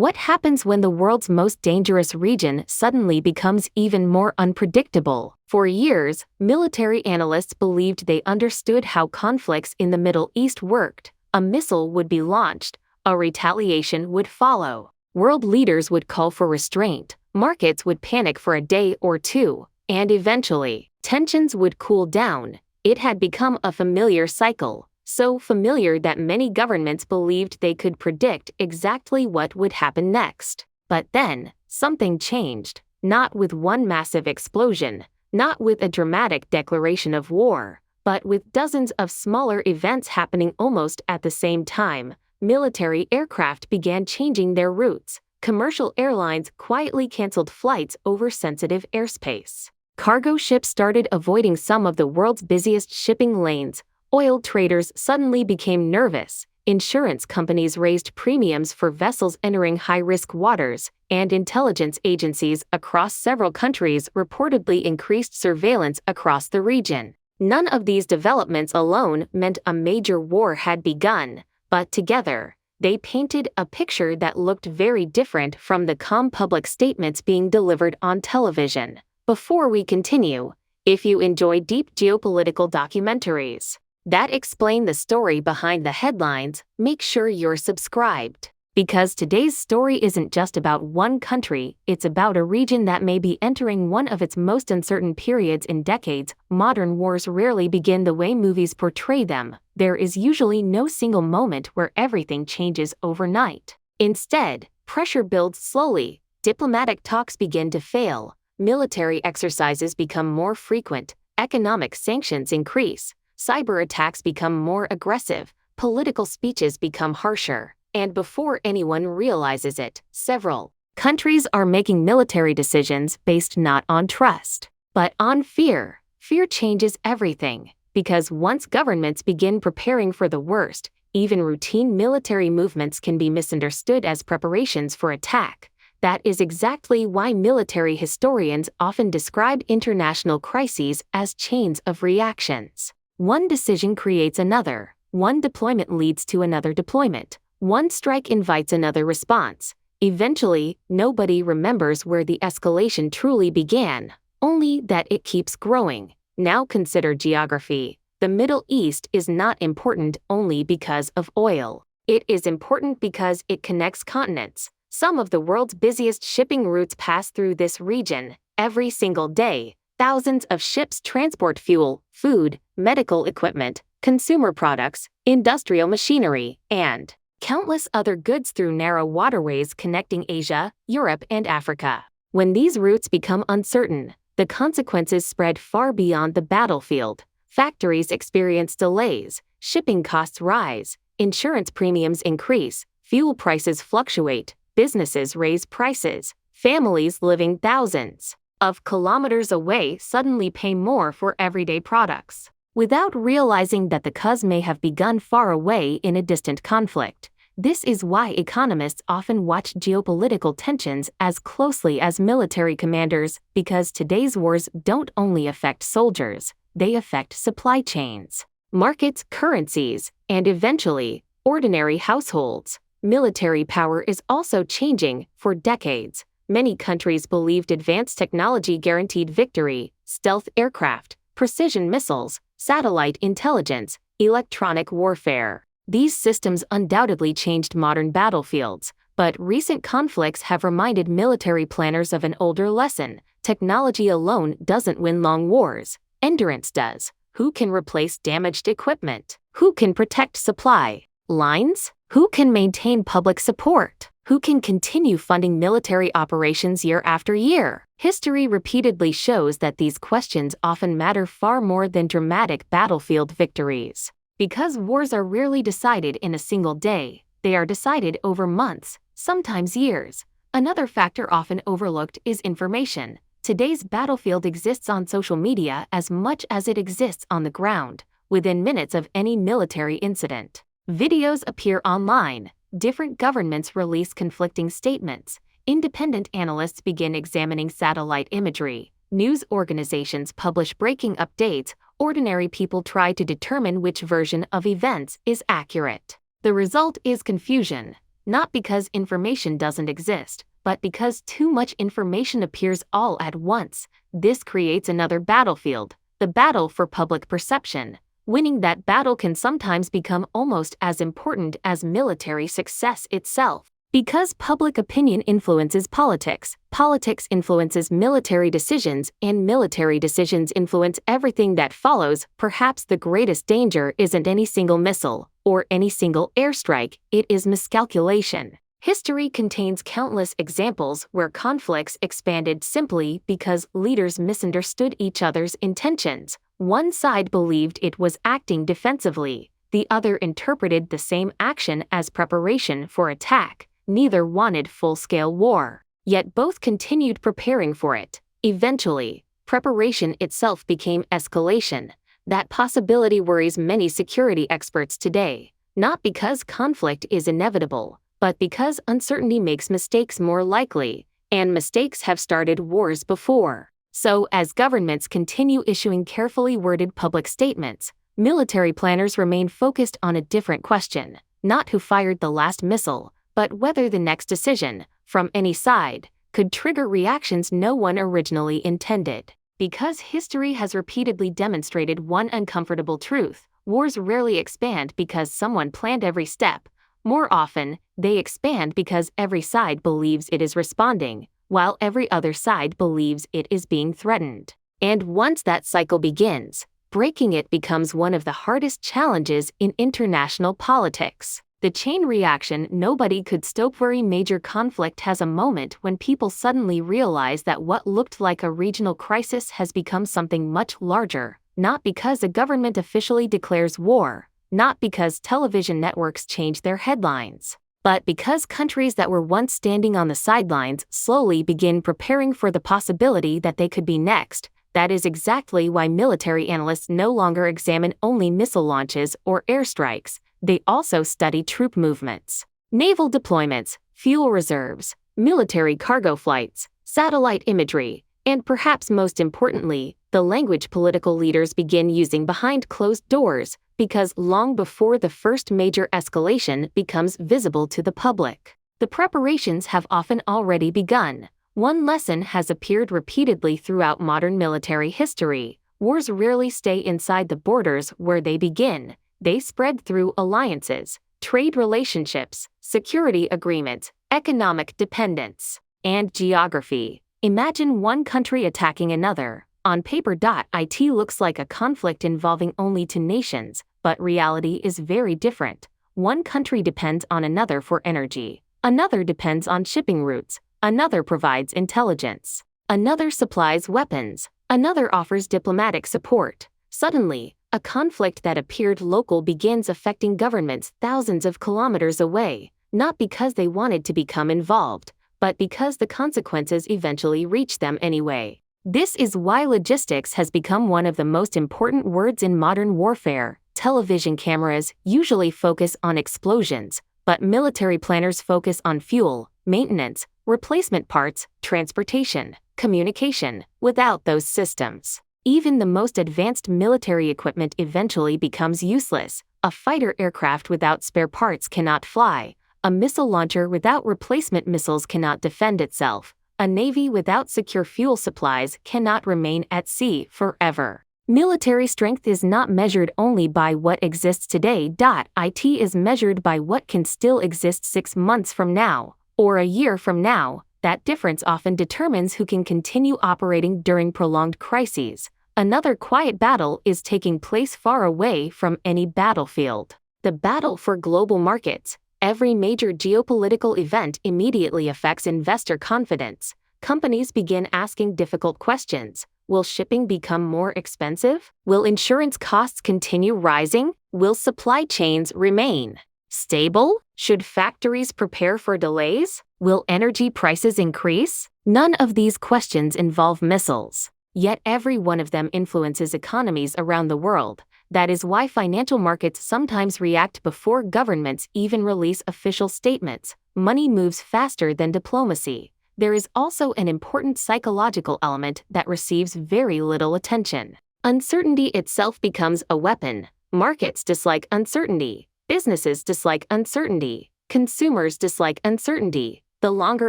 What happens when the world's most dangerous region suddenly becomes even more unpredictable? For years, military analysts believed they understood how conflicts in the Middle East worked. A missile would be launched, a retaliation would follow. World leaders would call for restraint, markets would panic for a day or two, and eventually, tensions would cool down. It had become a familiar cycle. So familiar that many governments believed they could predict exactly what would happen next. But then, something changed, not with one massive explosion, not with a dramatic declaration of war, but with dozens of smaller events happening almost at the same time. Military aircraft began changing their routes. Commercial airlines quietly canceled flights over sensitive airspace. Cargo ships started avoiding some of the world's busiest shipping lanes. Oil traders suddenly became nervous, insurance companies raised premiums for vessels entering high-risk waters, and intelligence agencies across several countries reportedly increased surveillance across the region. None of these developments alone meant a major war had begun, but together, they painted a picture that looked very different from the calm public statements being delivered on television. Before we continue, if you enjoy deep geopolitical documentaries that explain the story behind the headlines, make sure you're subscribed. Because today's story isn't just about one country, it's about a region that may be entering one of its most uncertain periods in decades. Modern wars rarely begin the way movies portray them. There is usually no single moment where everything changes overnight. Instead, pressure builds slowly, diplomatic talks begin to fail, military exercises become more frequent, economic sanctions increase, cyber attacks become more aggressive, political speeches become harsher, and before anyone realizes it, several countries are making military decisions based not on trust, but on fear. Fear changes everything, because once governments begin preparing for the worst, even routine military movements can be misunderstood as preparations for attack. That is exactly why military historians often describe international crises as chains of reactions. One decision creates another, one deployment leads to another deployment, one strike invites another response. Eventually, nobody remembers where the escalation truly began, only that it keeps growing. Now consider geography. The Middle East is not important only because of oil. It is important because it connects continents. Some of the world's busiest shipping routes pass through this region. Every single day, thousands of ships transport fuel, food, medical equipment, consumer products, industrial machinery, and countless other goods through narrow waterways connecting Asia, Europe, and Africa. When these routes become uncertain, the consequences spread far beyond the battlefield. Factories experience delays, shipping costs rise, insurance premiums increase, fuel prices fluctuate, businesses raise prices, families living thousands of kilometers away suddenly pay more for everyday products, without realizing that the cause may have begun far away in a distant conflict. This is why economists often watch geopolitical tensions as closely as military commanders, because today's wars don't only affect soldiers, they affect supply chains, markets, currencies, and eventually, ordinary households. Military power is also changing. For decades, many countries believed advanced technology guaranteed victory: stealth aircraft, precision missiles, satellite intelligence, electronic warfare. These systems undoubtedly changed modern battlefields, but recent conflicts have reminded military planners of an older lesson: technology alone doesn't win long wars, endurance does. Who can replace damaged equipment? Who can protect supply lines? Who can maintain public support? Who can continue funding military operations year after year? History repeatedly shows that these questions often matter far more than dramatic battlefield victories. Because wars are rarely decided in a single day, they are decided over months, sometimes years. Another factor often overlooked is information. Today's battlefield exists on social media as much as it exists on the ground. Within minutes of any military incident, videos appear online, different governments release conflicting statements, independent analysts begin examining satellite imagery, news organizations publish breaking updates, ordinary people try to determine which version of events is accurate. The result is confusion. not because information doesn't exist, but because too much information appears all at once. This creates another battlefield, the battle for public perception. Winning that battle can sometimes become almost as important as military success itself. Because public opinion influences politics, politics influences military decisions, and military decisions influence everything that follows. Perhaps the greatest danger isn't any single missile or any single airstrike, it is miscalculation. History contains countless examples where conflicts expanded simply because leaders misunderstood each other's intentions. One side believed it was acting defensively, the other interpreted the same action as preparation for attack. Neither wanted full-scale war, yet both continued preparing for it. Eventually, preparation itself became escalation. That possibility worries many security experts today, not because conflict is inevitable, but because uncertainty makes mistakes more likely, and mistakes have started wars before. So, as governments continue issuing carefully worded public statements, military planners remain focused on a different question, not who fired the last missile, but whether the next decision, from any side, could trigger reactions no one originally intended. Because history has repeatedly demonstrated one uncomfortable truth, wars rarely expand because someone planned every step. More often, they expand because every side believes it is responding, while every other side believes it is being threatened. And once that cycle begins, breaking it becomes one of the hardest challenges in international politics. The chain reaction nobody could stop. Every major conflict has a moment when people suddenly realize that what looked like a regional crisis has become something much larger, not because a government officially declares war, not because television networks change their headlines, but because countries that were once standing on the sidelines slowly begin preparing for the possibility that they could be next. That is exactly why military analysts no longer examine only missile launches or airstrikes. They also study troop movements, naval deployments, fuel reserves, military cargo flights, satellite imagery, and perhaps most importantly, the language political leaders begin using behind closed doors, because long before the first major escalation becomes visible to the public, the preparations have often already begun. One lesson has appeared repeatedly throughout modern military history: wars rarely stay inside the borders where they begin. They spread through alliances, trade relationships, security agreements, economic dependence, and geography. Imagine one country attacking another. On paper, it looks like a conflict involving only two nations, but reality is very different. One country depends on another for energy, another depends on shipping routes, another provides intelligence, another supplies weapons, another offers diplomatic support. Suddenly, a conflict that appeared local begins affecting governments thousands of kilometers away, not because they wanted to become involved, but because the consequences eventually reach them anyway. This is why logistics has become one of the most important words in modern warfare. Television cameras usually focus on explosions, but military planners focus on fuel, maintenance, replacement parts, transportation, communication. Without those systems, even the most advanced military equipment eventually becomes useless. A fighter aircraft without spare parts cannot fly. A missile launcher without replacement missiles cannot defend itself. A navy without secure fuel supplies cannot remain at sea forever. Military strength is not measured only by what exists today. It is measured by what can still exist 6 months from now, or a year from now. That difference often determines who can continue operating during prolonged crises. Another quiet battle is taking place far away from any battlefield: the battle for global markets. Every major geopolitical event immediately affects investor confidence. Companies begin asking difficult questions. Will shipping become more expensive? Will insurance costs continue rising? Will supply chains remain stable? Should factories prepare for delays? Will energy prices increase? None of these questions involve missiles. Yet every one of them influences economies around the world. That is why financial markets sometimes react before governments even release official statements. Money moves faster than diplomacy. There is also an important psychological element that receives very little attention. Uncertainty itself becomes a weapon. Markets dislike uncertainty. Businesses dislike uncertainty. Consumers dislike uncertainty. The longer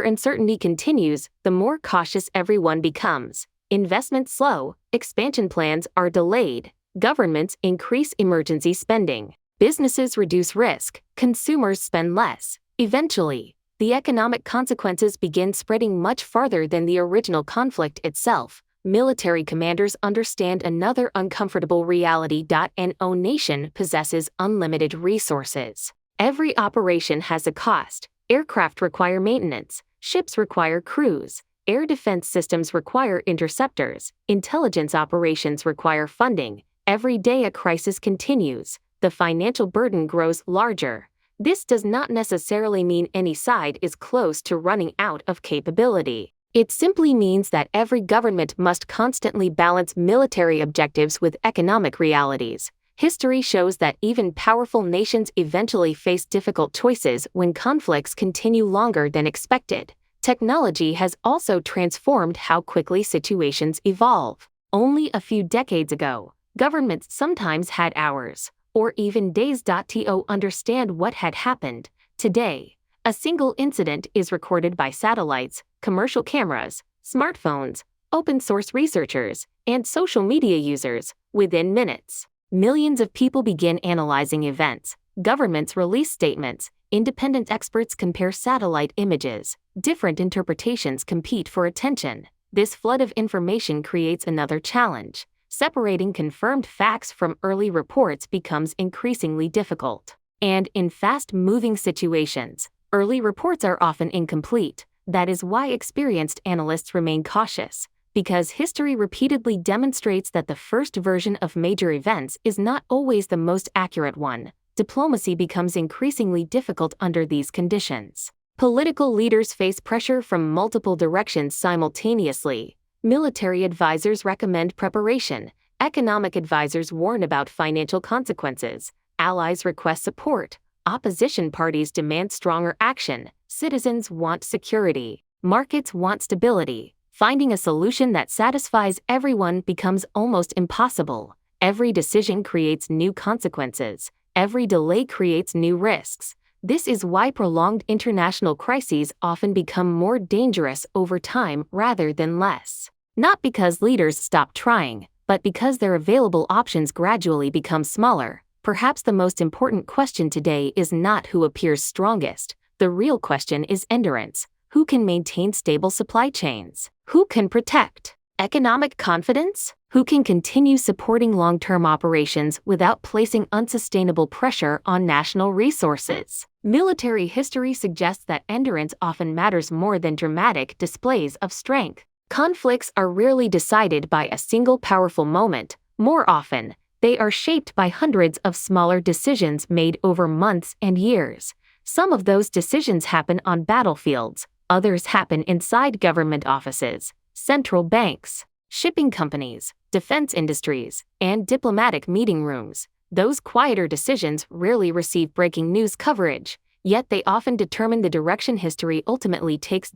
uncertainty continues, the more cautious everyone becomes. Investments slow, expansion plans are delayed, governments increase emergency spending, businesses reduce risk, consumers spend less. Eventually, the economic consequences begin spreading much farther than the original conflict itself. Military commanders understand another uncomfortable reality. No nation possesses unlimited resources. Every operation has a cost. Aircraft require maintenance, ships require crews, air defense systems require interceptors, intelligence operations require funding. Every day a crisis continues, the financial burden grows larger. This does not necessarily mean any side is close to running out of capability. It simply means that every government must constantly balance military objectives with economic realities. History shows that even powerful nations eventually face difficult choices when conflicts continue longer than expected. Technology has also transformed how quickly situations evolve. Only a few decades ago, governments sometimes had hours, or even days to understand what had happened. Today, a single incident is recorded by satellites, commercial cameras, smartphones, open-source researchers, and social media users within minutes. Millions of people begin analyzing events, governments release statements, independent experts compare satellite images, different interpretations compete for attention. This flood of information creates another challenge. Separating confirmed facts from early reports becomes increasingly difficult. And in fast-moving situations, early reports are often incomplete. That is why experienced analysts remain cautious, because history repeatedly demonstrates that the first version of major events is not always the most accurate one. Diplomacy becomes increasingly difficult under these conditions. Political leaders face pressure from multiple directions simultaneously. Military advisors recommend preparation, economic advisors warn about financial consequences, allies request support, opposition parties demand stronger action, citizens want security, markets want stability. Finding a solution that satisfies everyone becomes almost impossible. Every decision creates new consequences. Every delay creates new risks. This is why prolonged international crises often become more dangerous over time rather than less. Not because leaders stop trying, but because their available options gradually become smaller. Perhaps the most important question today is not who appears strongest. The real question is endurance. Who can maintain stable supply chains? Who can protect economic confidence? Who can continue supporting long-term operations without placing unsustainable pressure on national resources? Military history suggests that endurance often matters more than dramatic displays of strength. Conflicts are rarely decided by a single powerful moment. More often, they are shaped by hundreds of smaller decisions made over months and years. Some of those decisions happen on battlefields. Others happen inside government offices, central banks, shipping companies, defense industries, and diplomatic meeting rooms. Those quieter decisions rarely receive breaking news coverage, yet they often determine the direction history ultimately takes.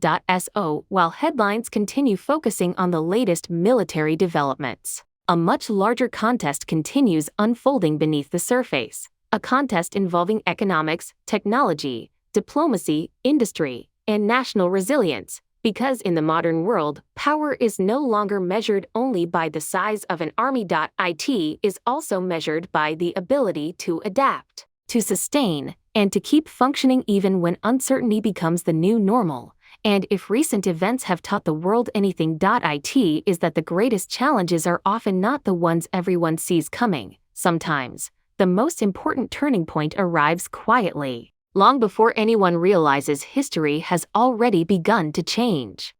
While headlines continue focusing on the latest military developments, a much larger contest continues unfolding beneath the surface. A contest involving economics, technology, diplomacy, industry, and national resilience, because in the modern world, power is no longer measured only by the size of an army. It is also measured by the ability to adapt, to sustain, and to keep functioning even when uncertainty becomes the new normal. And if recent events have taught the world anything, it is that the greatest challenges are often not the ones everyone sees coming. Sometimes, the most important turning point arrives quietly. Long before anyone realizes history has already begun to change.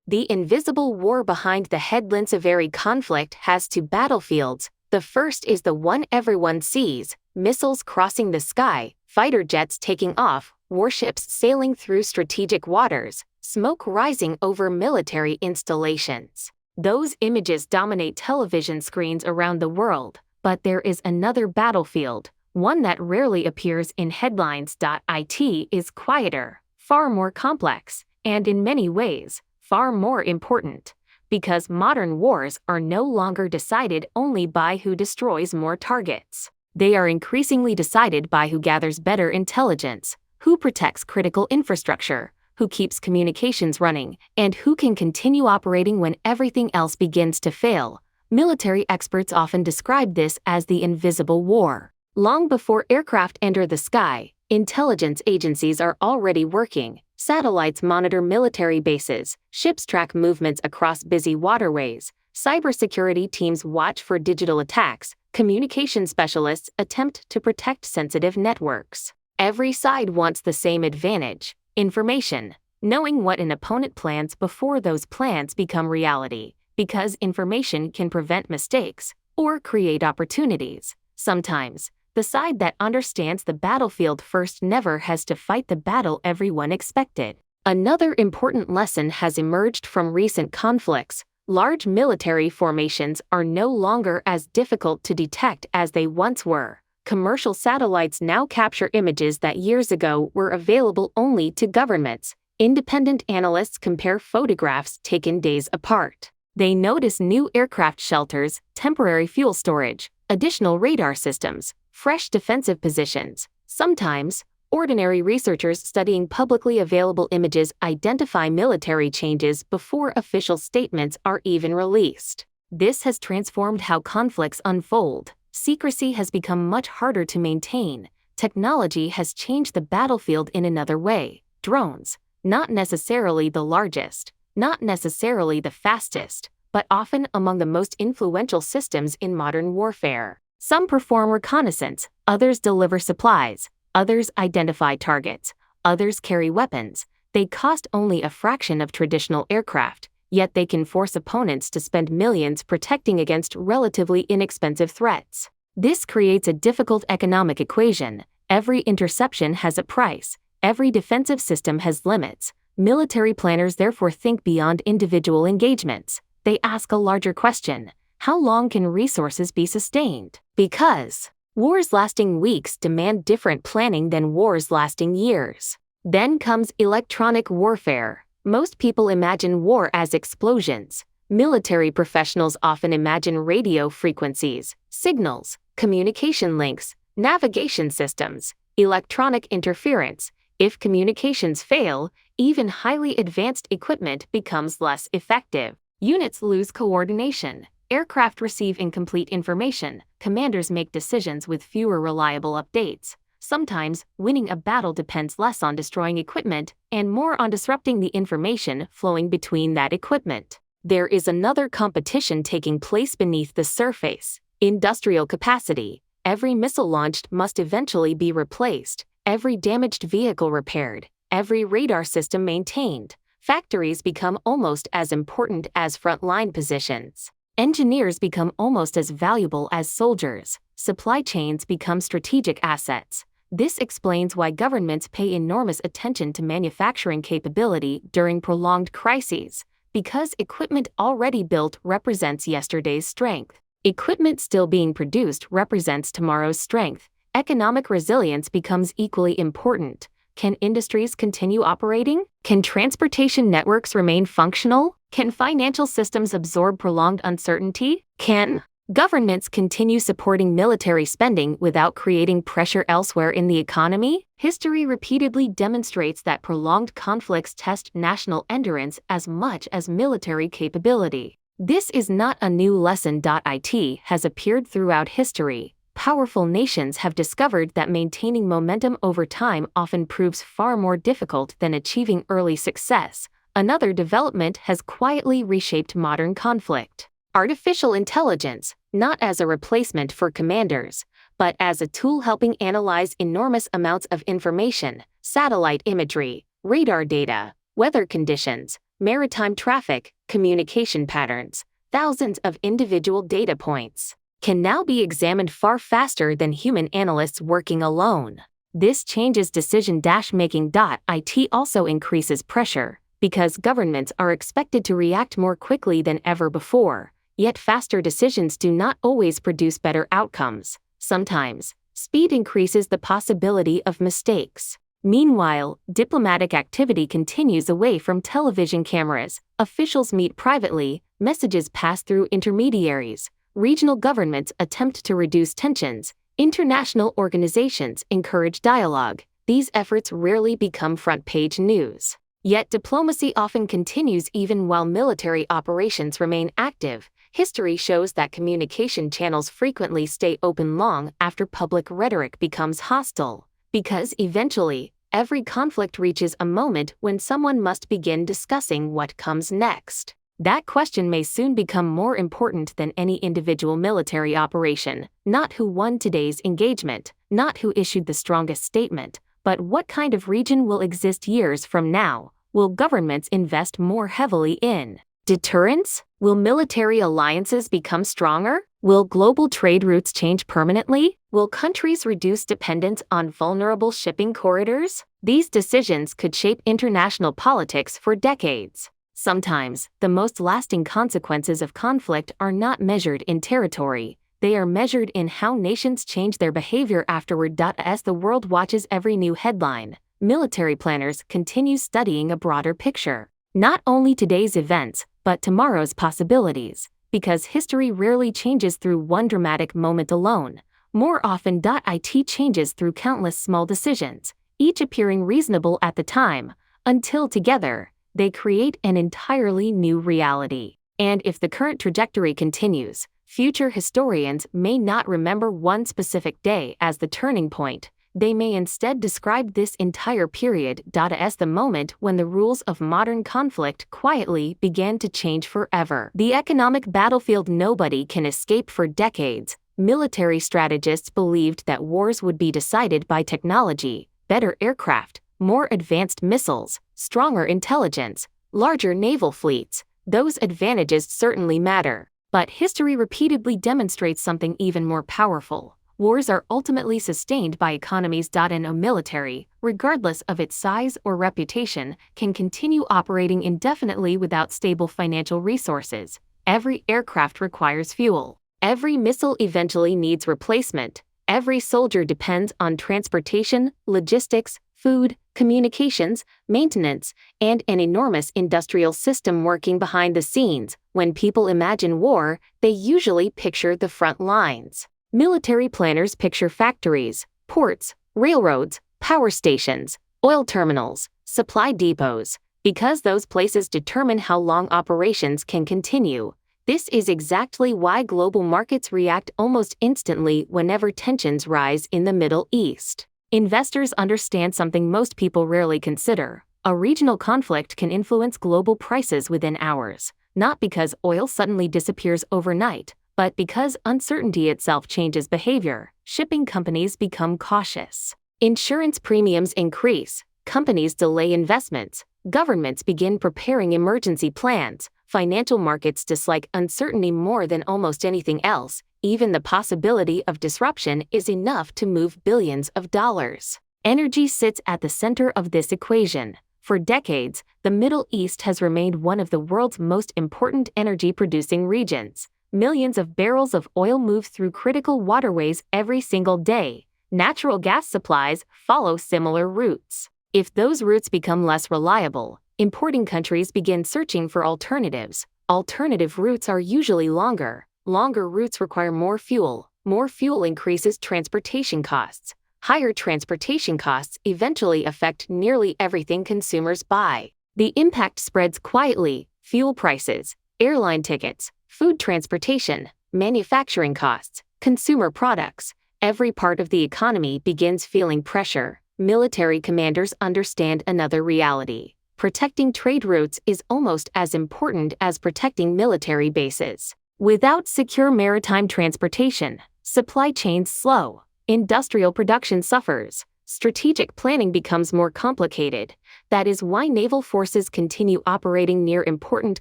The invisible war behind the headlines of every conflict has two battlefields. The first is the one everyone sees: missiles crossing the sky, fighter jets taking off, warships sailing through strategic waters, smoke rising over military installations. Those images dominate television screens around the world, but there is another battlefield, one that rarely appears in headlines. It is quieter, far more complex, and in many ways, far more important. Because modern wars are no longer decided only by who destroys more targets. They are increasingly decided by who gathers better intelligence, Who protects critical infrastructure? Who keeps communications running? And who can continue operating when everything else begins to fail? Military experts often describe this as the invisible war. Long before aircraft enter the sky, intelligence agencies are already working. Satellites monitor military bases, ships track movements across busy waterways, cybersecurity teams watch for digital attacks, communication specialists attempt to protect sensitive networks. Every side wants the same advantage: information, knowing what an opponent plans before those plans become reality, because information can prevent mistakes or create opportunities. Sometimes, the side that understands the battlefield first never has to fight the battle everyone expected. Another important lesson has emerged from recent conflicts. Large military formations are no longer as difficult to detect as they once were. Commercial satellites now capture images that years ago were available only to governments. Independent analysts compare photographs taken days apart. They notice new aircraft shelters, temporary fuel storage, additional radar systems, fresh defensive positions. Sometimes, ordinary researchers studying publicly available images identify military changes before official statements are even released. This has transformed how conflicts unfold. Secrecy has become much harder to maintain. Technology has changed the battlefield in another way. Drones, not necessarily the largest, not necessarily the fastest, but often among the most influential systems in modern warfare. Some perform reconnaissance, others deliver supplies, others identify targets, others carry weapons. They cost only a fraction of traditional aircraft, yet they can force opponents to spend millions protecting against relatively inexpensive threats. This creates a difficult economic equation. Every interception has a price. Every defensive system has limits. Military planners therefore think beyond individual engagements. They ask a larger question: how long can resources be sustained? Because wars lasting weeks demand different planning than wars lasting years. Then comes electronic warfare. Most people imagine war as explosions. Military professionals often imagine radio frequencies, signals, communication links, navigation systems, electronic interference. If communications fail, even highly advanced equipment becomes less effective. Units lose coordination. Aircraft receive incomplete information. Commanders make decisions with fewer reliable updates. Sometimes, winning a battle depends less on destroying equipment and more on disrupting the information flowing between that equipment. There is another competition taking place beneath the surface: industrial capacity. Every missile launched must eventually be replaced, every damaged vehicle repaired, every radar system maintained. Factories become almost as important as frontline positions. Engineers become almost as valuable as soldiers. Supply chains become strategic assets. This explains why governments pay enormous attention to manufacturing capability during prolonged crises, because equipment already built represents yesterday's strength. Equipment still being produced represents tomorrow's strength. Economic resilience becomes equally important. Can industries continue operating? Can transportation networks remain functional? Can financial systems absorb prolonged uncertainty? Can governments continue supporting military spending without creating pressure elsewhere in the economy? History repeatedly demonstrates that prolonged conflicts test national endurance as much as military capability. This is not a new lesson. It has appeared throughout history. Powerful nations have discovered that maintaining momentum over time often proves far more difficult than achieving early success. Another development has quietly reshaped modern conflict. Artificial intelligence, not as a replacement for commanders, but as a tool helping analyze enormous amounts of information: satellite imagery, radar data, weather conditions, maritime traffic, communication patterns. Thousands of individual data points can now be examined far faster than human analysts working alone. This changes decision-making. It also increases pressure, because governments are expected to react more quickly than ever before, yet faster decisions do not always produce better outcomes. Sometimes, speed increases the possibility of mistakes. Meanwhile, diplomatic activity continues away from television cameras. Officials meet privately, messages pass through intermediaries. Regional governments attempt to reduce tensions. International organizations encourage dialogue. these efforts rarely become front-page news. Yet diplomacy often continues even while military operations remain active. History shows that communication channels frequently stay open long after public rhetoric becomes hostile, because eventually, every conflict reaches a moment when someone must begin discussing what comes next. That question may soon become more important than any individual military operation, not who won today's engagement, not who issued the strongest statement, but what kind of region will exist years from now. Will governments invest more heavily in deterrence? Will military alliances become stronger? Will global trade routes change permanently? Will countries reduce dependence on vulnerable shipping corridors? These decisions could shape international politics for decades. Sometimes, the most lasting consequences of conflict are not measured in territory. They are measured in how nations change their behavior afterward. As the world watches every new headline, military planners continue studying a broader picture. Not only today's events, but tomorrow's possibilities. Because history rarely changes through one dramatic moment alone. More often, it changes through countless small decisions, each appearing reasonable at the time, until together, they create an entirely new reality. And if the current trajectory continues, future historians may not remember one specific day as the turning point. They may instead describe this entire period as the moment when the rules of modern conflict quietly began to change forever. The economic battlefield nobody can escape. For decades, military strategists believed that wars would be decided by technology, better aircraft, more advanced missiles, stronger intelligence, larger naval fleets. Those advantages certainly matter. But history repeatedly demonstrates something even more powerful. Wars are ultimately sustained by economies. And a military, regardless of its size or reputation, can continue operating indefinitely without stable financial resources. Every aircraft requires fuel. Every missile eventually needs replacement. Every soldier depends on transportation, logistics, food, communications, maintenance, and an enormous industrial system working behind the scenes. When people imagine war, they usually picture the front lines. Military planners picture factories, ports, railroads, power stations, oil terminals, supply depots, because those places determine how long operations can continue. This is exactly why global markets react almost instantly whenever tensions rise in the Middle East. Investors understand something most people rarely consider. A regional conflict can influence global prices within hours, not because oil suddenly disappears overnight, but because uncertainty itself changes behavior. Shipping companies become cautious. Insurance premiums increase. Companies delay investments. Governments begin preparing emergency plans. Financial markets dislike uncertainty more than almost anything else. Even the possibility of disruption is enough to move billions of dollars. Energy sits at the center of this equation. For decades, the Middle East has remained one of the world's most important energy-producing regions. Millions of barrels of oil move through critical waterways every single day. Natural gas supplies follow similar routes. If those routes become less reliable, importing countries begin searching for alternatives. Alternative routes are usually longer. Longer routes require more fuel. More fuel increases transportation costs. Higher transportation costs eventually affect nearly everything consumers buy. The impact spreads quietly: fuel prices, airline tickets, food transportation, manufacturing costs, consumer products. Every part of the economy begins feeling pressure. Military commanders understand another reality. Protecting trade routes is almost as important as protecting military bases. Without secure maritime transportation, supply chains slow, industrial production suffers, strategic planning becomes more complicated. That is why naval forces continue operating near important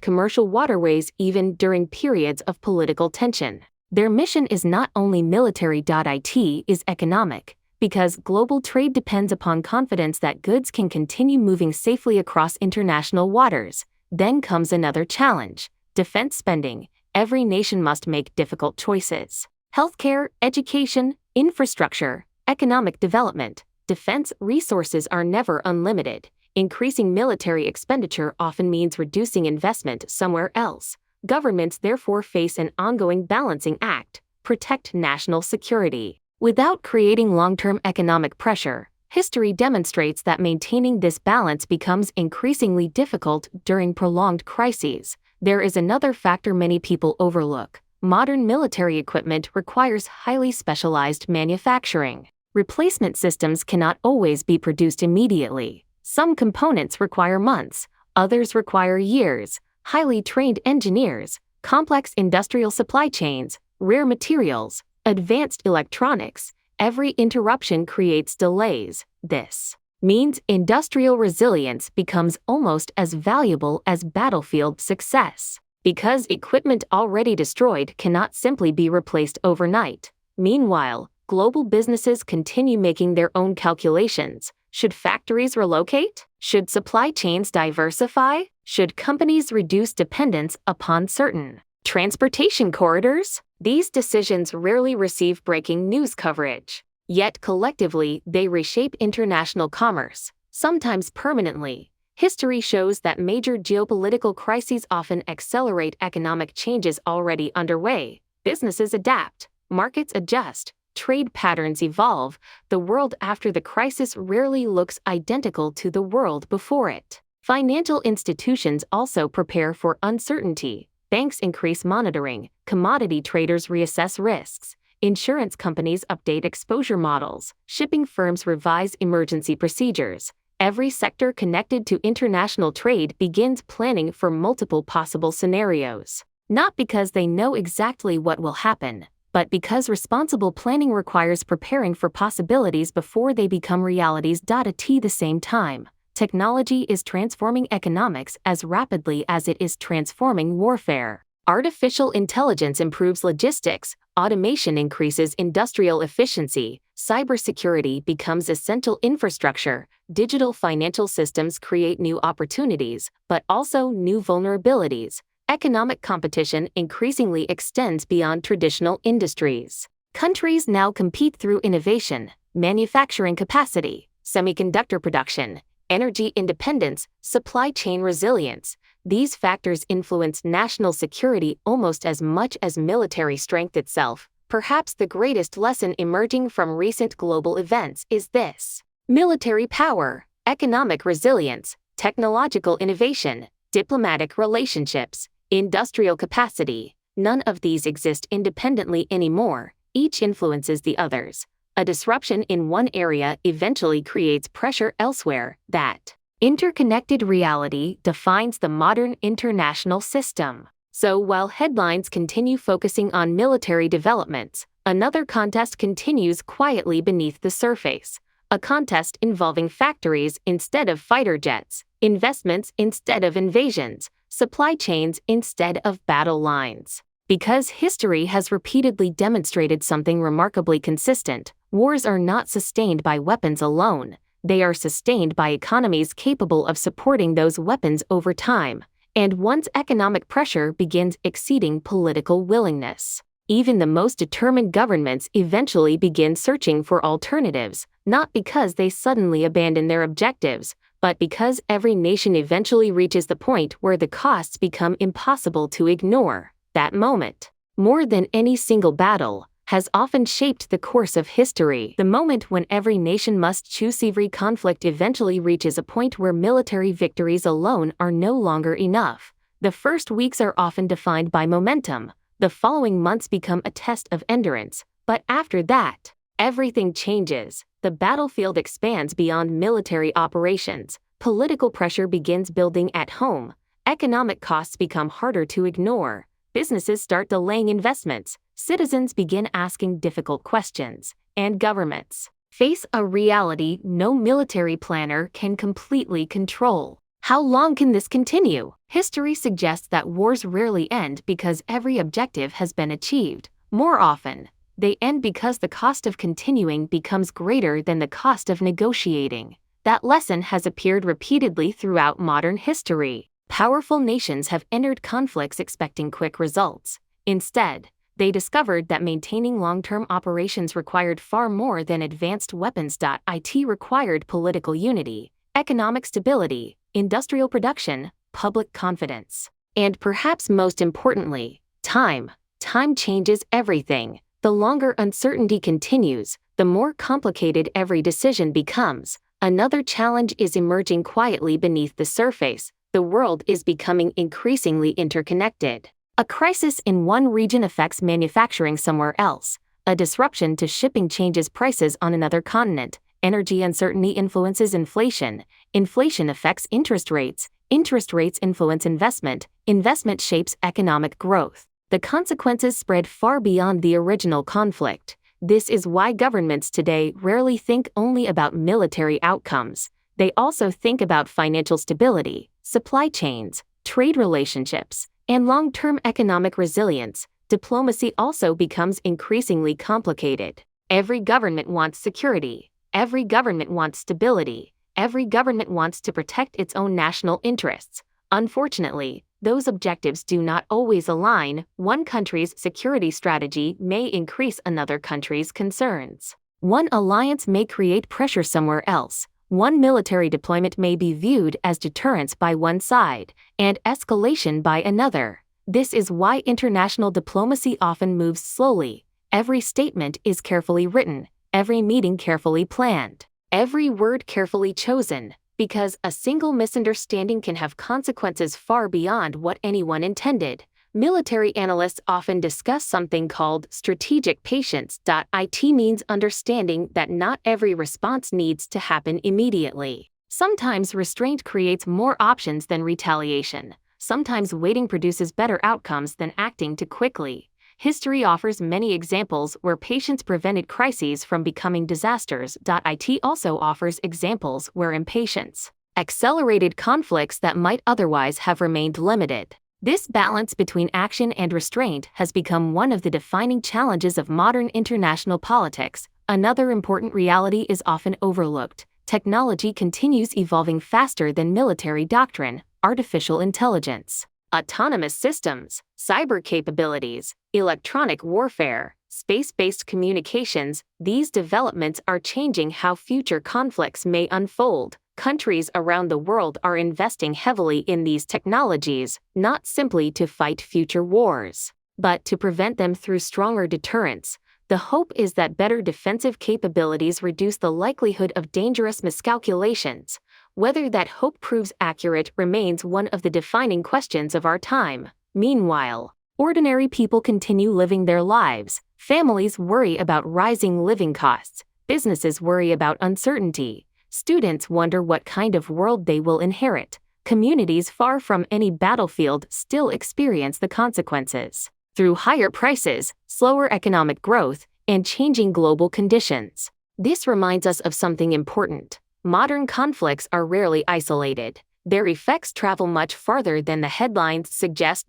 commercial waterways even during periods of political tension. Their mission is not only military. It is economic, because global trade depends upon confidence that goods can continue moving safely across international waters. Then comes another challenge: defense spending. Every nation must make difficult choices. Healthcare, education, infrastructure, economic development. Defense resources are never unlimited. Increasing military expenditure often means reducing investment somewhere else. Governments therefore face an ongoing balancing act: protect national security without creating long-term economic pressure. History demonstrates that maintaining this balance becomes increasingly difficult during prolonged crises. There is another factor many people overlook. Modern military equipment requires highly specialized manufacturing. Replacement systems cannot always be produced immediately. Some components require months, others require years. Highly trained engineers, complex industrial supply chains, rare materials, advanced electronics. Every interruption creates delays. This means industrial resilience becomes almost as valuable as battlefield success, because equipment already destroyed cannot simply be replaced overnight. Meanwhile, global businesses continue making their own calculations. Should factories relocate? Should supply chains diversify? Should companies reduce dependence upon certain transportation corridors? These decisions rarely receive breaking news coverage. Yet collectively, they reshape international commerce, sometimes permanently. History shows that major geopolitical crises often accelerate economic changes already underway. Businesses adapt, markets adjust, trade patterns evolve. The world after the crisis rarely looks identical to the world before it. Financial institutions also prepare for uncertainty. Banks increase monitoring, commodity traders reassess risks, insurance companies update exposure models, shipping firms revise emergency procedures. Every sector connected to international trade begins planning for multiple possible scenarios. Not because they know exactly what will happen, but because responsible planning requires preparing for possibilities before they become realities. At the same time, technology is transforming economics as rapidly as it is transforming warfare. Artificial intelligence improves logistics, automation increases industrial efficiency, cybersecurity becomes essential infrastructure, digital financial systems create new opportunities, but also new vulnerabilities. Economic competition increasingly extends beyond traditional industries. Countries now compete through innovation, manufacturing capacity, semiconductor production, energy independence, supply chain resilience. These factors influence national security almost as much as military strength itself. Perhaps the greatest lesson emerging from recent global events is this: military power, economic resilience, technological innovation, diplomatic relationships, industrial capacity. None of these exist independently anymore. Each influences the others. A disruption in one area eventually creates pressure elsewhere. That interconnected reality defines the modern international system. So while headlines continue focusing on military developments, another contest continues quietly beneath the surface. A contest involving factories instead of fighter jets, investments instead of invasions, supply chains instead of battle lines. Because history has repeatedly demonstrated something remarkably consistent, wars are not sustained by weapons alone. They are sustained by economies capable of supporting those weapons over time. And once economic pressure begins exceeding political willingness, even the most determined governments eventually begin searching for alternatives, not because they suddenly abandon their objectives, but because every nation eventually reaches the point where the costs become impossible to ignore. That moment, more than any single battle, has often shaped the course of history. The moment when every nation must choose. Every conflict eventually reaches a point where military victories alone are no longer enough. The first weeks are often defined by momentum. The following months become a test of endurance. But after that, everything changes. The battlefield expands beyond military operations. Political pressure begins building at home. Economic costs become harder to ignore. Businesses start delaying investments, citizens begin asking difficult questions, and governments face a reality no military planner can completely control. How long can this continue? History suggests that wars rarely end because every objective has been achieved. More often, they end because the cost of continuing becomes greater than the cost of negotiating. That lesson has appeared repeatedly throughout modern history. Powerful nations have entered conflicts expecting quick results. Instead, they discovered that maintaining long-term operations required far more than advanced weapons. It required political unity, economic stability, industrial production, public confidence, and perhaps most importantly, time. Time changes everything. The longer uncertainty continues, the more complicated every decision becomes. Another challenge is emerging quietly beneath the surface. The world is becoming increasingly interconnected. A crisis in one region affects manufacturing somewhere else. A disruption to shipping changes prices on another continent. Energy uncertainty influences inflation. Inflation affects interest rates. Interest rates influence investment. Investment shapes economic growth. The consequences spread far beyond the original conflict. This is why governments today rarely think only about military outcomes. They also think about financial stability, supply chains, trade relationships, and long-term economic resilience. Diplomacy also becomes increasingly complicated. Every government wants security. Every government wants stability. Every government wants to protect its own national interests. Unfortunately, those objectives do not always align. One country's security strategy may increase another country's concerns. One alliance may create pressure somewhere else. One military deployment may be viewed as deterrence by one side, and escalation by another. This is why international diplomacy often moves slowly. Every statement is carefully written, every meeting carefully planned, every word carefully chosen, because a single misunderstanding can have consequences far beyond what anyone intended. Military analysts often discuss something called strategic patience. It means understanding that not every response needs to happen immediately. Sometimes restraint creates more options than retaliation. Sometimes waiting produces better outcomes than acting too quickly. History offers many examples where patience prevented crises from becoming disasters. It also offers examples where impatience accelerated conflicts that might otherwise have remained limited. This balance between action and restraint has become one of the defining challenges of modern international politics. Another important reality is often overlooked. Technology continues evolving faster than military doctrine. Artificial intelligence, autonomous systems, cyber capabilities, electronic warfare, space-based communications, these developments are changing how future conflicts may unfold. Countries around the world are investing heavily in these technologies, not simply to fight future wars, but to prevent them through stronger deterrence. The hope is that better defensive capabilities reduce the likelihood of dangerous miscalculations. Whether that hope proves accurate remains one of the defining questions of our time. Meanwhile, ordinary people continue living their lives. Families worry about rising living costs. Businesses worry about uncertainty. Students wonder what kind of world they will inherit. Communities far from any battlefield still experience the consequences through higher prices, slower economic growth, and changing global conditions. This reminds us of something important. Modern conflicts are rarely isolated. Their effects travel much farther than the headlines suggest.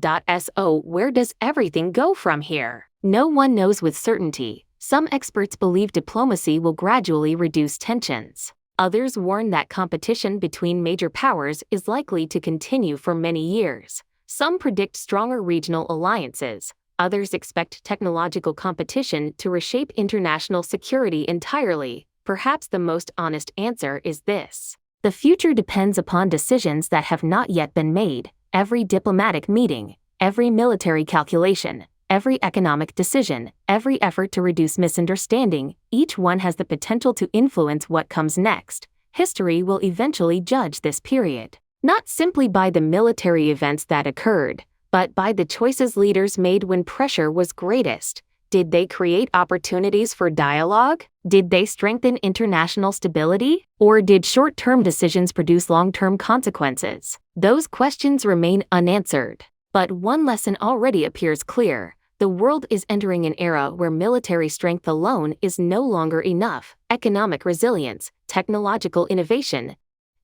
So, where does everything go from here? No one knows with certainty. Some experts believe diplomacy will gradually reduce tensions. Others warn that competition between major powers is likely to continue for many years. Some predict stronger regional alliances. Others expect technological competition to reshape international security entirely. Perhaps the most honest answer is this: the future depends upon decisions that have not yet been made. Every diplomatic meeting, every military calculation, every economic decision, every effort to reduce misunderstanding, each one has the potential to influence what comes next. History will eventually judge this period, not simply by the military events that occurred, but by the choices leaders made when pressure was greatest. Did they create opportunities for dialogue? Did they strengthen international stability? Or did short-term decisions produce long-term consequences? Those questions remain unanswered. But one lesson already appears clear. The world is entering an era where military strength alone is no longer enough. Economic resilience, technological innovation,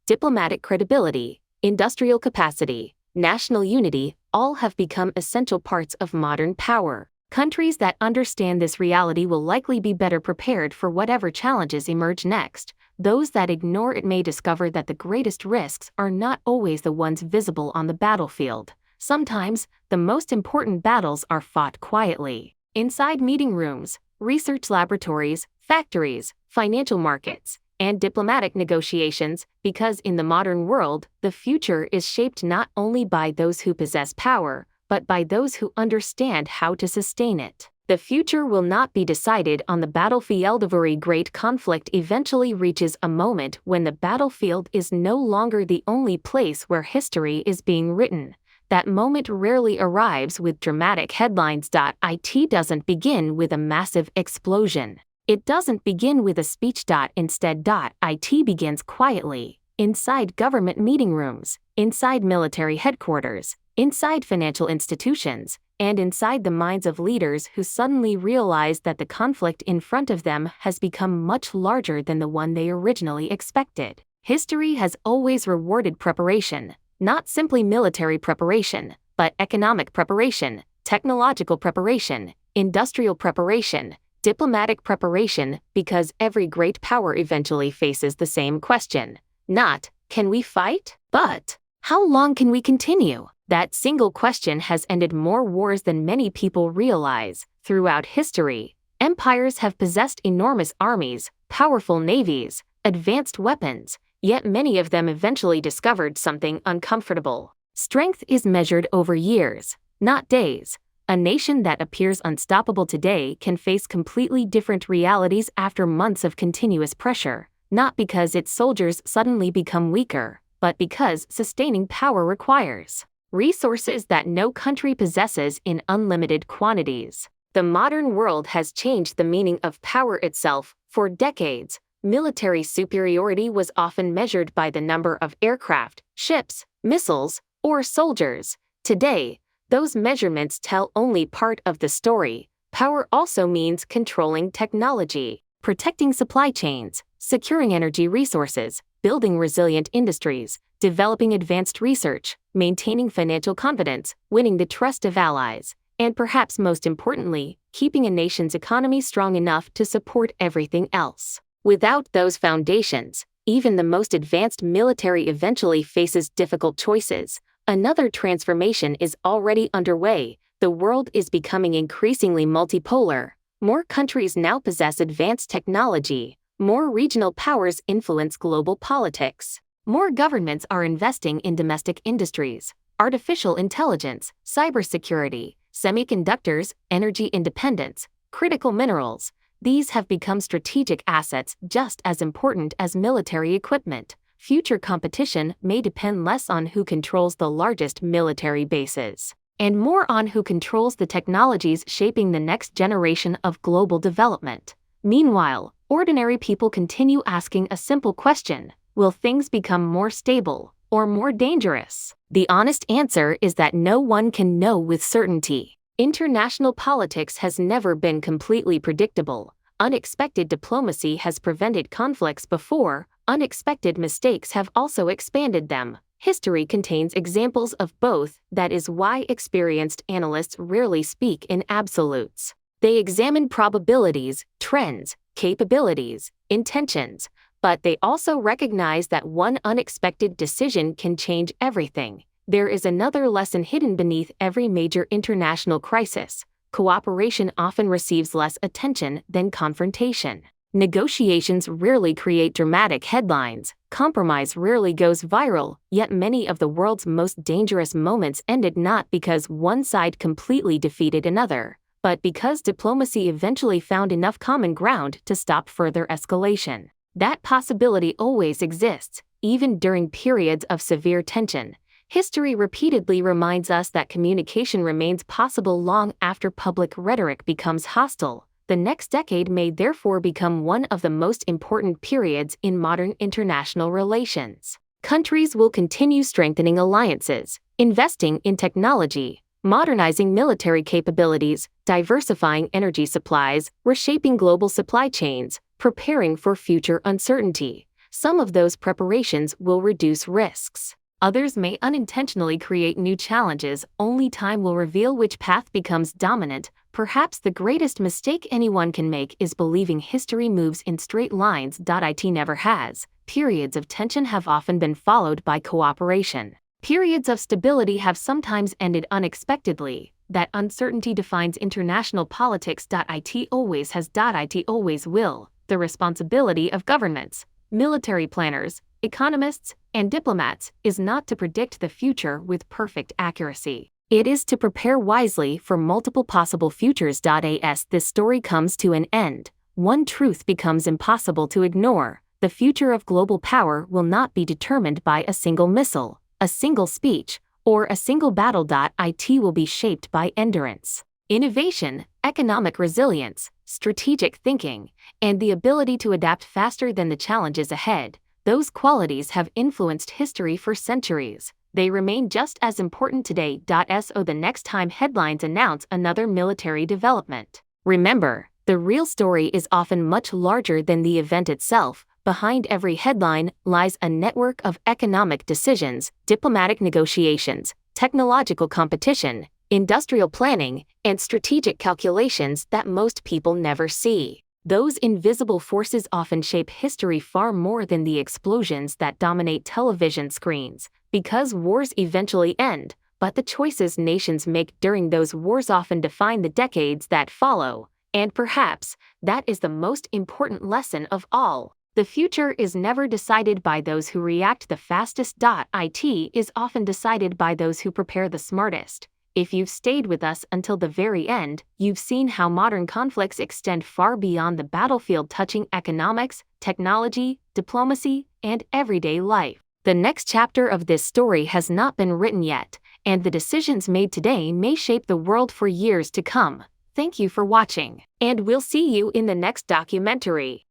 diplomatic credibility, industrial capacity, national unity, all have become essential parts of modern power. Countries that understand this reality will likely be better prepared for whatever challenges emerge next. Those that ignore it may discover that the greatest risks are not always the ones visible on the battlefield. Sometimes, the most important battles are fought quietly, inside meeting rooms, research laboratories, factories, financial markets, and diplomatic negotiations, because in the modern world, the future is shaped not only by those who possess power, but by those who understand how to sustain it. The future will not be decided on the battlefield. Every great conflict eventually reaches a moment when the battlefield is no longer the only place where history is being written. That moment rarely arrives with dramatic headlines. It doesn't begin with a massive explosion. It doesn't begin with a speech. Instead, it begins quietly, inside government meeting rooms, inside military headquarters, inside financial institutions, and inside the minds of leaders who suddenly realize that the conflict in front of them has become much larger than the one they originally expected. History has always rewarded preparation, not simply military preparation, but economic preparation, technological preparation, industrial preparation, diplomatic preparation, because every great power eventually faces the same question. Not, can we fight? But, how long can we continue? That single question has ended more wars than many people realize. Throughout history, empires have possessed enormous armies, powerful navies, advanced weapons, yet many of them eventually discovered something uncomfortable. Strength is measured over years, not days. A nation that appears unstoppable today can face completely different realities after months of continuous pressure, not because its soldiers suddenly become weaker, but because sustaining power requires resources that no country possesses in unlimited quantities. The modern world has changed the meaning of power itself. For decades, military superiority was often measured by the number of aircraft, ships, missiles, or soldiers. Today, those measurements tell only part of the story. Power also means controlling technology, protecting supply chains, securing energy resources, building resilient industries, developing advanced research, maintaining financial confidence, winning the trust of allies, and perhaps most importantly, keeping a nation's economy strong enough to support everything else. Without those foundations, even the most advanced military eventually faces difficult choices. Another transformation is already underway. The world is becoming increasingly multipolar. More countries now possess advanced technology. More regional powers influence global politics. More governments are investing in domestic industries, artificial intelligence, cybersecurity, semiconductors, energy independence, critical minerals. These have become strategic assets just as important as military equipment. Future competition may depend less on who controls the largest military bases, and more on who controls the technologies shaping the next generation of global development. Meanwhile, ordinary people continue asking a simple question: will things become more stable or more dangerous? The honest answer is that no one can know with certainty. International politics has never been completely predictable. Unexpected diplomacy has prevented conflicts before. Unexpected mistakes have also expanded them. History contains examples of both. That is why experienced analysts rarely speak in absolutes. They examine probabilities, trends, capabilities, intentions, but they also recognize that one unexpected decision can change everything. There is another lesson hidden beneath every major international crisis. Cooperation often receives less attention than confrontation. Negotiations rarely create dramatic headlines. Compromise rarely goes viral, yet many of the world's most dangerous moments ended not because one side completely defeated another, but because diplomacy eventually found enough common ground to stop further escalation. That possibility always exists, even during periods of severe tension. History repeatedly reminds us that communication remains possible long after public rhetoric becomes hostile. The next decade may therefore become one of the most important periods in modern international relations. Countries will continue strengthening alliances, investing in technology, modernizing military capabilities, diversifying energy supplies, reshaping global supply chains, preparing for future uncertainty. Some of those preparations will reduce risks. Others may unintentionally create new challenges. Only time will reveal which path becomes dominant. Perhaps the greatest mistake anyone can make is believing history moves in straight lines. It never has. Periods of tension have often been followed by cooperation. Periods of stability have sometimes ended unexpectedly. That uncertainty defines international politics. It always has. It always will. The responsibility of governments, military planners, economists, and diplomats is not to predict the future with perfect accuracy. It is to prepare wisely for multiple possible futures. As this story comes to an end, one truth becomes impossible to ignore: the future of global power will not be determined by a single missile, a single speech, or a single battle. It will be shaped by endurance, innovation, economic resilience, strategic thinking, and the ability to adapt faster than the challenges ahead. Those qualities have influenced history for centuries. They remain just as important today. So the next time headlines announce another military development, remember, the real story is often much larger than the event itself. Behind every headline lies a network of economic decisions, diplomatic negotiations, technological competition, industrial planning, and strategic calculations that most people never see. Those invisible forces often shape history far more than the explosions that dominate television screens, because wars eventually end, but the choices nations make during those wars often define the decades that follow. And perhaps, that is the most important lesson of all. The future is never decided by those who react the fastest. It is often decided by those who prepare the smartest. If you've stayed with us until the very end, you've seen how modern conflicts extend far beyond the battlefield, touching economics, technology, diplomacy, and everyday life. The next chapter of this story has not been written yet, and the decisions made today may shape the world for years to come. Thank you for watching, and we'll see you in the next documentary.